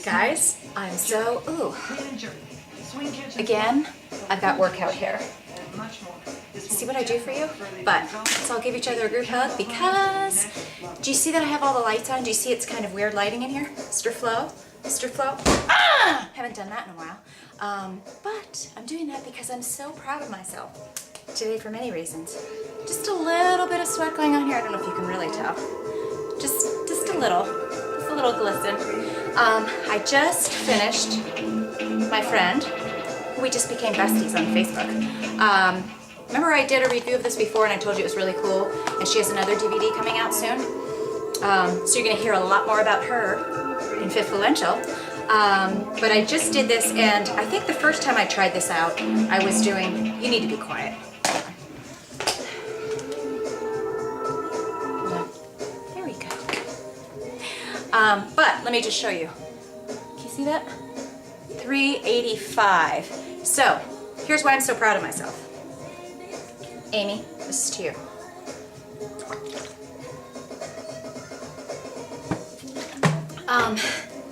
Guys, I'm so, again, I've got workout hair. See what I do for you? But let's all give each other a group hug because, do you see that I have all the lights on? Do you see it's kind of weird lighting in here? Mr. Flo? Mr. Flo? Ah! Haven't done that in a while. But I'm doing that because I'm so proud of myself today for many reasons. Just a little bit of sweat going on here. I don't know if you can really tell. Just a little glisten. I just finished my friend, we just became besties on Facebook. Remember I did a review of this before and I told you it was really cool, and she has another DVD coming out soon. So you're gonna hear a lot more about her in Fitfluential. But I just did this, and I think the first time I tried this out, I was doing, you need to be quiet. There we go. But let me just show you. Can you see that? 385. So, here's why I'm so proud of myself. Amy, this is to you.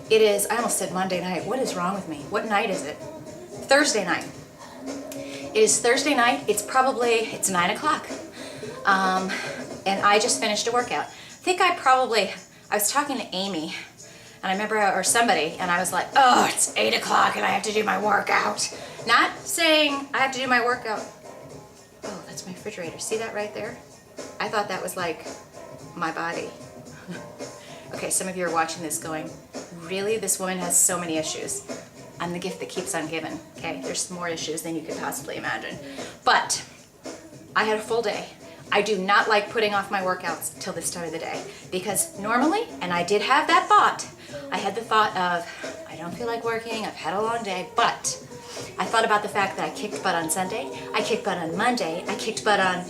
It is, I almost said Monday night. What is wrong with me? What night is it? Thursday night. It is Thursday night. It's 9 o'clock. And I just finished a workout. I was talking to Amy, and I remember, or somebody, and I was like, oh, it's 8 o'clock and I have to do my workout. Not saying I have to do my workout. Oh, that's my refrigerator. See that right there? I thought that was like my body. Okay, some of you are watching this going, really? This woman has so many issues. I'm the gift that keeps on giving, okay? There's more issues than you could possibly imagine. But I had a full day. I do not like putting off my workouts till this time of the day because normally, and I did have that thought, I had the thought of, I don't feel like working, I've had a long day, but I thought about the fact that I kicked butt on Sunday, I kicked butt on Monday, I kicked butt on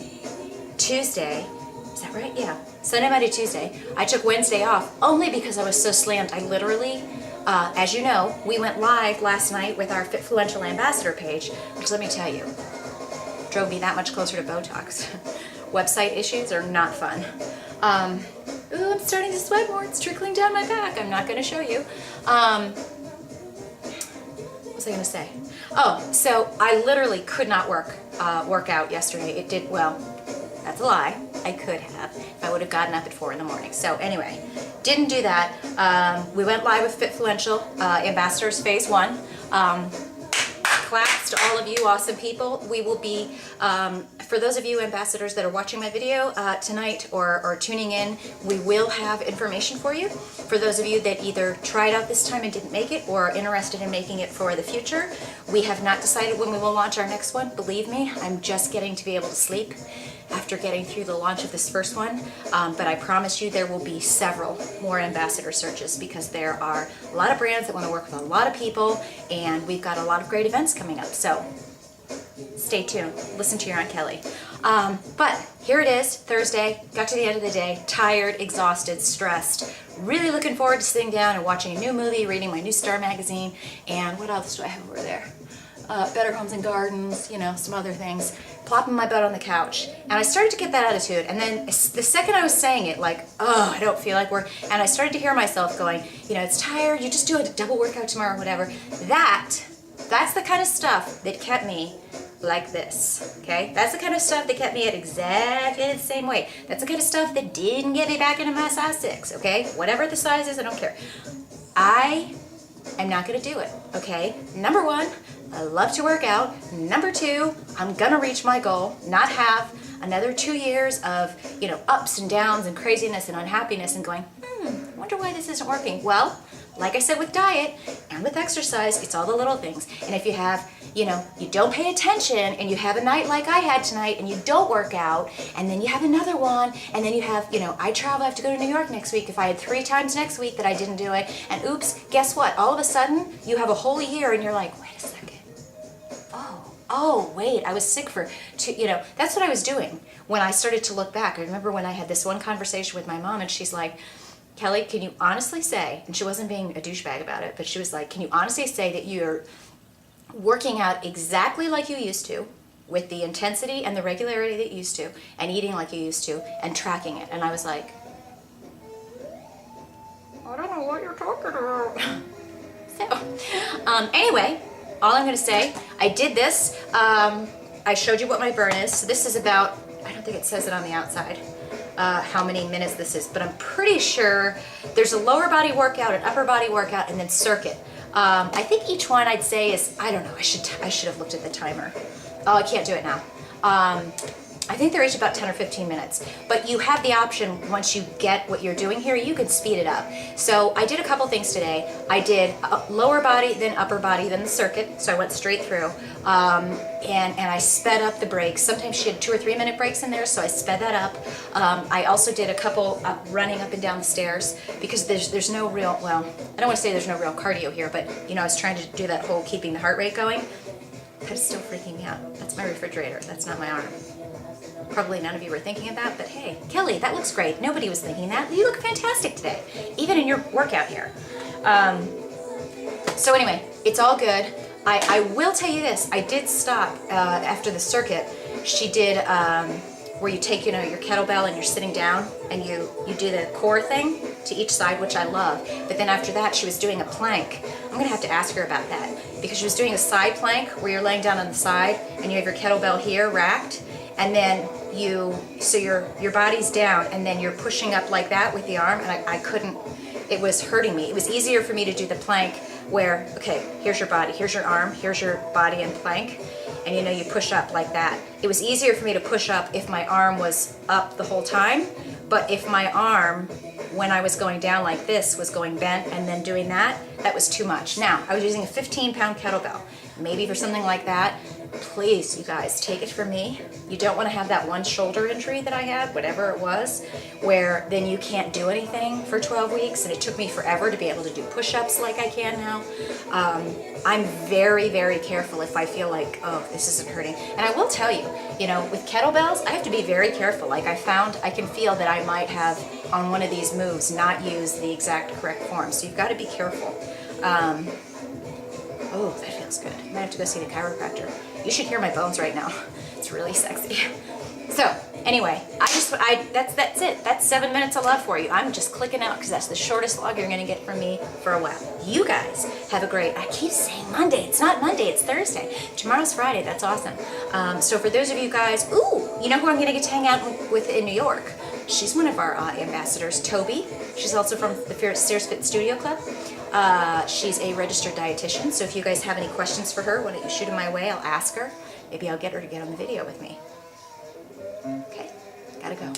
Tuesday. Is that right? Yeah. Sunday, Monday, Tuesday. I took Wednesday off only because I was so slammed. I literally, as you know, we went live last night with our Fitfluential Ambassador page, which let me tell you, drove me that much closer to Botox. Website issues are not fun. Ooh, I'm starting to sweat more. It's trickling down my back. I'm not going to show you. What was I going to say? Oh, so I literally could not work out yesterday. It did, well, that's a lie. I could have if I would have gotten up at 4 in the morning. So anyway, didn't do that. We went live with Fitfluential Ambassadors Phase 1. Claps to all of you awesome people. We will be, for those of you ambassadors that are watching my video tonight or tuning in, we will have information for you. For those of you that either tried out this time and didn't make it or are interested in making it for the future, we have not decided when we will launch our next one. Believe me, I'm just getting to be able to sleep after getting through the launch of this first one, but I promise you there will be several more ambassador searches because there are a lot of brands that want to work with a lot of people, and we've got a lot of great events coming up, so stay tuned, listen to your Aunt Kelly. But here it is, Thursday, got to the end of the day, tired, exhausted, stressed, really looking forward to sitting down and watching a new movie, reading my new Star magazine, and what else do I have over there? Better Homes and Gardens, you know, some other things, plopping my butt on the couch. And I started to get that attitude, and then the second I was saying it, like, oh, I don't feel like work, and I started to hear myself going, you know, it's tired, you just do a double workout tomorrow, whatever. That's the kind of stuff that kept me like this, okay? That's the kind of stuff that kept me at exactly the same weight. That's the kind of stuff that didn't get me back into my size 6, okay? Whatever the size is, I don't care. I am not gonna do it, okay? Number 1, I love to work out. Number 2, I'm gonna reach my goal, not have another 2 years of, you know, ups and downs and craziness and unhappiness and going, wonder why this isn't working. Well, like I said with diet and with exercise, it's all the little things. And if you have, you know, you don't pay attention and you have a night like I had tonight and you don't work out and then you have another one and then you have, you know, I travel, I have to go to New York next week. If I had 3 times next week that I didn't do it, and oops, guess what? All of a sudden you have a whole year and you're like, wait a second. Oh, wait, I was sick for 2, you know, that's what I was doing when I started to look back. I remember when I had this one conversation with my mom and she's like, Kelly, can you honestly say, and she wasn't being a douchebag about it, but she was like, can you honestly say that you're working out exactly like you used to, with the intensity and the regularity that you used to, and eating like you used to, and tracking it? And I was like, I don't know what you're talking about. So, anyway, all I'm gonna say, I did this. I showed you what my burn is. So this is about, I don't think it says it on the outside, how many minutes this is, but I'm pretty sure there's a lower body workout, an upper body workout, and then circuit. I think each one I'd say is, I don't know, I should have looked at the timer. Oh, I can't do it now. I think they're each about 10 or 15 minutes, but you have the option once you get what you're doing here, you can speed it up. So I did a couple things today. I did lower body, then upper body, then the circuit, so I went straight through, and I sped up the breaks. Sometimes she had 2 or 3 minute breaks in there, so I sped that up. I also did a couple running up and down the stairs, because there's no real, well, I don't want to say there's no real cardio here, but you know, I was trying to do that whole keeping the heart rate going. That is still freaking me out. That's my refrigerator, that's not my arm. Probably none of you were thinking of that, but hey, Kelly, that looks great. Nobody was thinking that. You look fantastic today, even in your workout here. So anyway, it's all good. I will tell you this, I did stop after the circuit. She did where you take, you know, your kettlebell and you're sitting down and you do the core thing to each side, which I love. But then after that, she was doing a plank. I'm gonna have to ask her about that, because she was doing a side plank where you're laying down on the side and you have your kettlebell here racked, and then so your body's down, and then you're pushing up like that with the arm, and I couldn't, it was hurting me. It was easier for me to do the plank where, okay, here's your body, here's your arm, here's your body and plank, and you know, you push up like that. It was easier for me to push up if my arm was up the whole time, but if my arm, when I was going down like this, was going bent and then doing that, that was too much. Now, I was using a 15-pound kettlebell. Maybe for something like that, please, you guys, take it from me. You don't want to have that one shoulder injury that I had, whatever it was, where then you can't do anything for 12 weeks, and it took me forever to be able to do push-ups like I can now. I'm very, very careful if I feel like, oh, this isn't hurting. And I will tell you, you know, with kettlebells, I have to be very careful. Like I can feel that I might have, on one of these moves, not use the exact correct form. So you've got to be careful. Oh, that feels good. I might have to go see the chiropractor. You should hear my bones right now. It's really sexy. So anyway, that's it. That's 7 minutes of love for you. I'm just clicking out because that's the shortest log you're gonna get from me for a while. You guys have a great, I keep saying Monday. It's not Monday, it's Thursday. Tomorrow's Friday, that's awesome. So for those of you guys, ooh, you know who I'm gonna get to hang out with in New York? She's one of our ambassadors, Toby. She's also from the Sears Fit Studio Club. She's a registered dietitian, so if you guys have any questions for her, why don't you shoot them my way, I'll ask her. Maybe I'll get her to get on the video with me. Okay, gotta go.